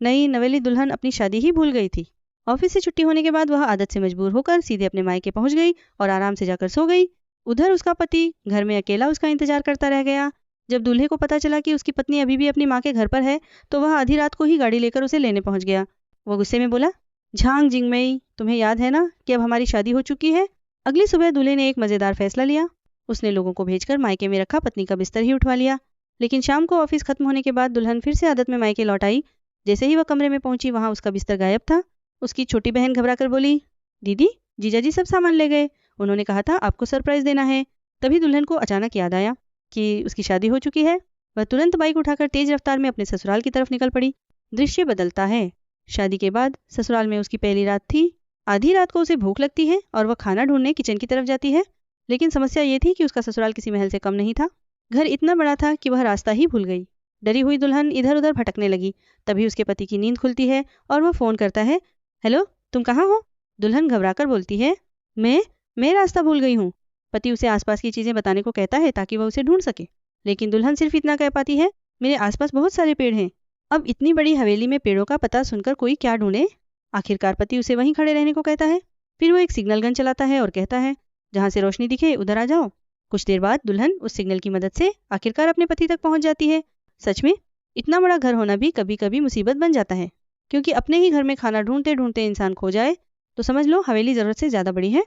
नई नवेली दुल्हन अपनी शादी ही भूल गई थी। ऑफिस से छुट्टी होने के बाद वह आदत से मजबूर होकर सीधे अपने मायके पहुंच गई और आराम से जाकर सो गई। उधर उसका पति घर में अकेला उसका इंतजार करता रह गया। जब दूल्हे को पता चला कि उसकी पत्नी अभी भी अपनी माँ के घर पर है, तो वह आधी रात को ही गाड़ी लेकर उसे लेने पहुंच गया। वो गुस्से में बोला, झांग जिंगमई, तुम्हें याद है ना कि अब हमारी शादी हो चुकी है। अगली सुबह दूल्हे ने एक मजेदार फैसला लिया। उसने लोगों को भेजकर मायके में रखा पत्नी का बिस्तर ही उठवा लिया। लेकिन शाम को ऑफिस खत्म होने के बाद दुल्हन फिर से आदत में मायके लौट आई। जैसे ही वह कमरे में पहुंची, वहां उसका बिस्तर गायब था। उसकी छोटी बहन घबरा कर बोली, दीदी, जीजाजी सब सामान ले गए। उन्होंने कहा था आपको सरप्राइज देना है। तभी दुल्हन को अचानक याद आया कि उसकी शादी हो चुकी है। वह तुरंत बाइक उठाकर तेज रफ्तार में अपने ससुराल की तरफ निकल पड़ी। दृश्य बदलता है। शादी के बाद ससुराल में उसकी पहली रात थी। आधी रात को उसे भूख लगती है और वह खाना ढूंढने किचन की तरफ जाती है। लेकिन समस्या ये थी कि उसका ससुराल किसी महल से कम नहीं था। घर इतना बड़ा था कि वह रास्ता ही भूल गई। डरी हुई दुल्हन इधर उधर भटकने लगी। तभी उसके पति की नींद खुलती है और वह फोन करता है। हेलो, तुम कहाँ हो? दुल्हन घबराकर बोलती है, मैं रास्ता भूल गई हूँ। पति उसे आसपास की चीजें बताने को कहता है ताकि वह उसे ढूंढ सके। लेकिन दुल्हन सिर्फ इतना कह पाती है, मेरे आसपास बहुत सारे पेड़ हैं। अब इतनी बड़ी हवेली में पेड़ों का पता सुनकर कोई क्या ढूंढे। आखिरकार पति उसे वहीं खड़े रहने को कहता है। फिर वो एक सिग्नल गन चलाता है और कहता है, जहाँ से रोशनी दिखे उधर आ जाओ। कुछ देर बाद दुल्हन उस सिग्नल की मदद से आखिरकार अपने पति तक पहुंच जाती है। सच में इतना बड़ा घर होना भी कभी कभी मुसीबत बन जाता है, क्योंकि अपने ही घर में खाना ढूंढते ढूंढते इंसान खो जाए तो समझ लो हवेली जरूरत से ज्यादा बड़ी है।